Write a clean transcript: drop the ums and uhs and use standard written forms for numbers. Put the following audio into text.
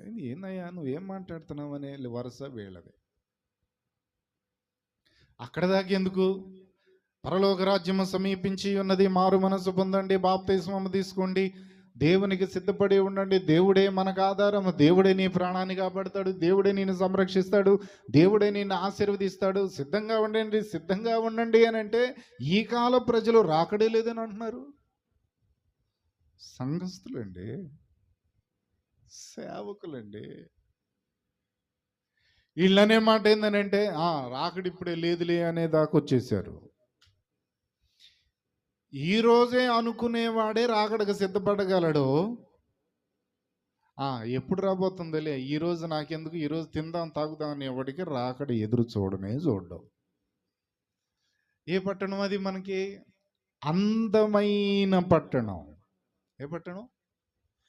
ఏందయ్యా నువ్వేం మాట్లాడుతున్నావు అనే వరుస వీళ్ళది. అక్కడ దాకా ఎందుకు? పరలోక రాజ్యము సమీపించి ఉన్నది, మారు మనసు పొందండి, బాప్తిస్మము తీసుకోండి, దేవునికి సిద్ధపడి ఉండండి, దేవుడే మనకు ఆధారము, దేవుడే నీ ప్రాణాన్ని కాపాడుతాడు, దేవుడే నిన్ను సంరక్షిస్తాడు, దేవుడే నిన్ను ఆశీర్వదిస్తాడు, సిద్ధంగా ఉండండి, సిద్ధంగా ఉండండి అని అంటే ఈ కాల ప్రజలు రాకడే లేదని అంటున్నారు. సంఘస్థులండి, సేవకులండి. వీళ్ళనే మాట ఏందనంటే రాకడి ఇప్పుడే లేదులే అనే దాకా వచ్చేసారు. ఈరోజే అనుకునేవాడే రాకడకు సిద్ధపడగలడు. ఎప్పుడు రాబోతుందిలే, ఈరోజు నాకెందుకు, ఈరోజు తిందాం తాగుదాం అనేవాడికి రాకడ ఎదురు చూడడం. ఏ పట్టణం అది? మనకి అందమైన పట్టణం. ఏ పట్టణం?